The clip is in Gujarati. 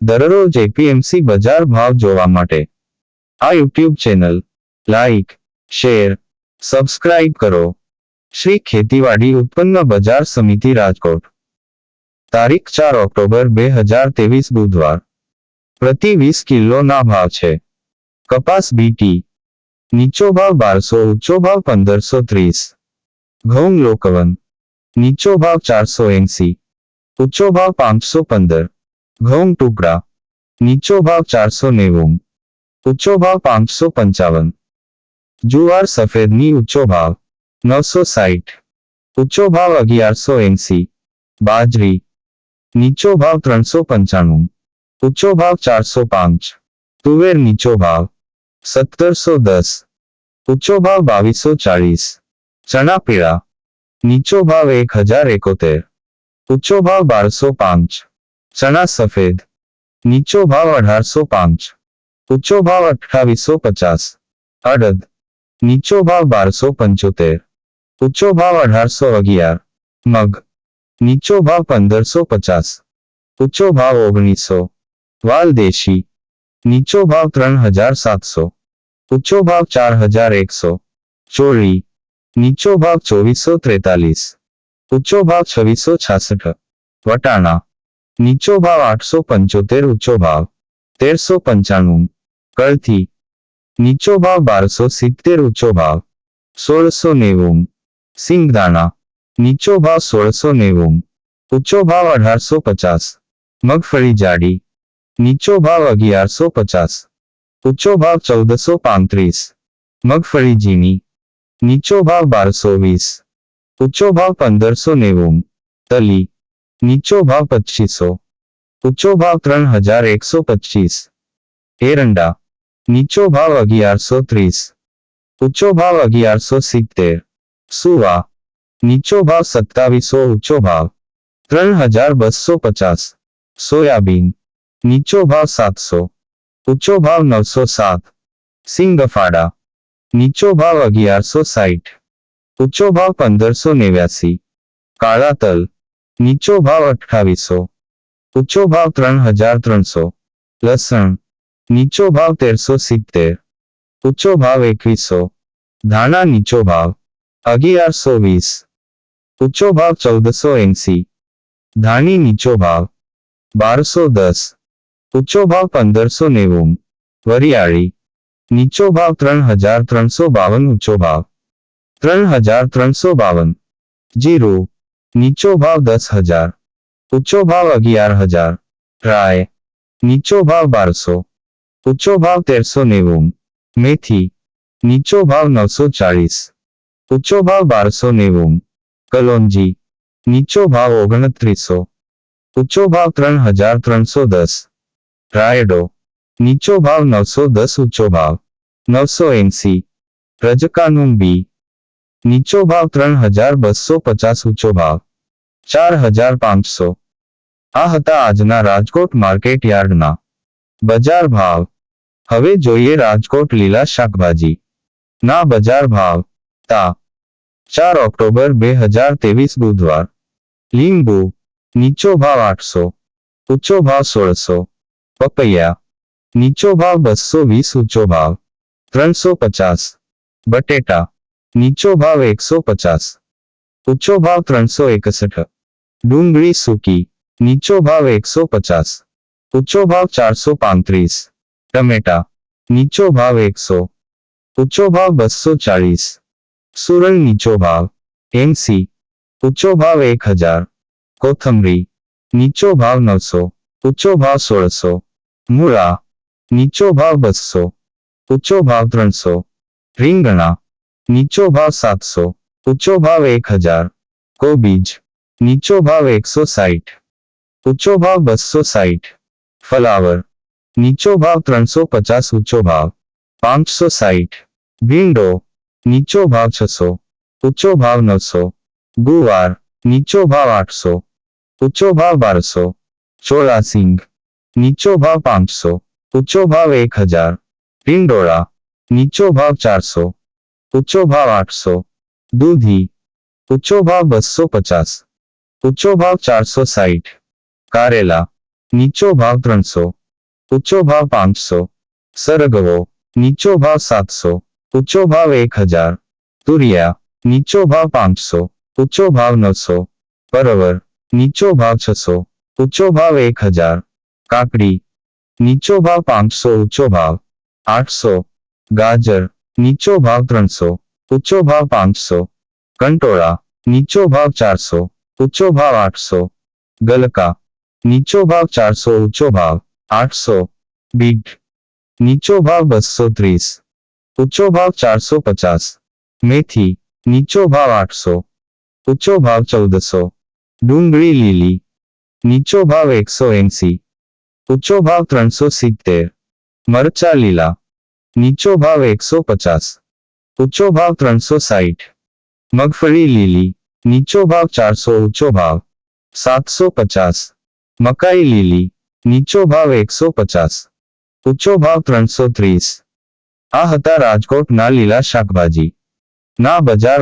દરરોજ એપીએમસી બજાર ભાવ જોવા માટે આ YouTube channel like, share, subscribe કરો. શ્રી ખેતીવાડી ઉત્પન્ન બજાર સમિતિ રાજકોટ. તારીખ 4 ઓક્ટોબર 2023 બુધવાર. પ્રતિ 20 કિલોના ભાવ છે. કપાસ બીટી નીચો ભાવ 1200, ઊંચો ભાવ 1530. ઘઉં લોકવન નીચો ભાવ 480, ઊંચો ભાવ 515. ઘઉં ટુકડા નીચો ભાવ 490, ઊંચો ભાવ 555. જુવાર સફેદની ઊંચો ભાવ 960, ઊંચો ભાવ 1180. બાજરી નીચો ભાવ 395, ઊંચો ભાવ 405. તુવેર નીચો ભાવ 1710, ઊંચો ભાવ 2240. ચણા પીળા નીચો ભાવ 1071, ઊંચો ભાવ 1205. ચણા સફેદ નીચો ભાવ 1805, ઊંચો ભાવ 2850. અડદ નીચો ભાવ 1275, ઊંચો ભાવ 1811. મગ નીચો ભાવ 1550, ઊંચો ભાવ 1900. વાલ દેશી નીચો ભાવ 3700, ઊંચો ભાવ 4100. ચોળી નીચો ભાવ 2443, ઊંચો ભાવ 2666. વટાણા નીચો ભાવ 875, ઊંચો ભાવ 1395. કળથી નીચો ભાવ 1270, ઊંચો ભાવ 1690. સિંગદાણા નીચો ભાવ 1690, ઊંચો ભાવ 1850. મગફળી જાડી નીચો ભાવ 1150, ઊંચો ભાવ 1435. મગફળી ઝીણી નીચો ભાવ 1220, ઊંચો ભાવ 1590. તલી નીચો ભાવ 2500, ઊંચો ભાવ 3125. એરંડા નીચો ભાવ 1130, ઊંચો ભાવ 1170. સુવા નીચો ભાવ 2700, ઊંચો ભાવ 3250. સોયાબીન નીચો ભાવ 700, ઊંચો ભાવ 907. સિંગફાડા નીચો ભાવ 1160, ઊંચો ભાવ 1589. કાળા તલ નીચો ભાવ 2800, ઊંચો ભાવ 3300. લસણ નીચો ભાવ 1370, ઊંચો ભાવ 2100. ધાણા નીચો ભાવ 1120, ઊંચો ભાવ 1480. ધાણી નીચો ભાવ 1210, ઊંચો ભાવ 1590. વરિયાળી નીચો ભાવ 3352, ઊંચો ભાવ 3352. જીરું નીચો ભાવ 10000, ઊંચો ભાવ 11000. રાય નીચો ભાવ 1200, ઊંચો ભાવ 1390. મેથી નીચો ભાવ 940, ઊંચો ભાવ 1290. કલોંજી નીચો ભાવ 2900, ઊંચો ભાવ 3310. રાયડો નીચો ભાવ 910, ઊંચો ભાવ 980. રજકાનું બી નીચો ભાવ 3250, ઊંચો ભાવ 4500. આ હતા આજના રાજકોટ માર્કેટ યાર્ડના બજાર ભાવ. હવે જોઈએ રાજકોટ લીલા શાકભાજી ના બજાર ભાવ. તા 4 ઓક્ટોબર 2023 બુધવાર. લીંબુ નીચો ભાવ 800, ઊંચો ભાવ 1600. પપૈયા નીચો ભાવ 220, ઊંચો ભાવ 350. બટેટા નીચો ભાવ 150, ઊંચો ભાવ 361. ડુંગળી સૂકી નીચો ભાવ 150, ઊંચો ભાવ 435. ટમેટા નીચો ભાવ 100, ઊંચો ભાવ 240. સુરણ નીચો ભાવ 80, ઊંચો ભાવ 1000. કોથમરી નીચો ભાવ 900, ઊંચો ભાવ 1600. મૂળા નીચો ભાવ 200, ઊંચો ભાવ 300. રીંગણા નીચો ભાવ 700, ઊંચો ભાવ 1000. કોબીજ નીચો ભાવ 160, ઊંચો ભાવ 260. ફલાવર નીચો ભાવ 350, ઊંચો ભાવ 560. ભીંડો નીચો ભાવ 600, ઊંચો ભાવ 900. ગુવાર નીચો ભાવ 800, ઊંચો ભાવ 1200. ચોળાસિંગ નીચો ભાવ 500, ઊંચો ભાવ 1000. ટિંડોળા નીચો ભાવ 400, ઊંચો ભાવ 800. દૂધી ઊંચો ભાવ 250, ઊંચો ભાવ 460. કારેલા નીચો ભાવ 300, ઊંચો ભાવ 500. સરગવો નીચો ભાવ 700, ઊંચો ભાવ 1000. તુરિયા નીચો ભાવ 500, ઊંચો ભાવ 900. પરવર નીચો ભાવ 600, ઊંચો ભાવ 1000. કાકડી નીચો ભાવ 500, ઊંચો ભાવ 800. ગાજર નીચો ભાવ 300, ઊંચો ભાવ 500. કંટોળા નીચો ભાવ 400, ઊંચો ભાવ 800. ગલકા નીચો ભાવ 400, ઊંચો ભાવ 800. બીટ નીચો ભાવ 230, ઊંચો ભાવ 450. મેથી નીચો ભાવ 800, ઊંચો ભાવ 1400. ડુંગળી લીલી નીચો ભાવ 180, ઊંચો ભાવ 370. મરચા લીલા નીચો ભાવ 150, ઊંચો ભાવ 360. મગફળી લીલી નીચો ભાવ 400, ઊંચો ભાવ 750. મકાઈ લીલી નીચો ભાવ 150, ઊંચો ભાવ 330. આ હતા રાજકોટના લીલા શાકભાજી ના બજાર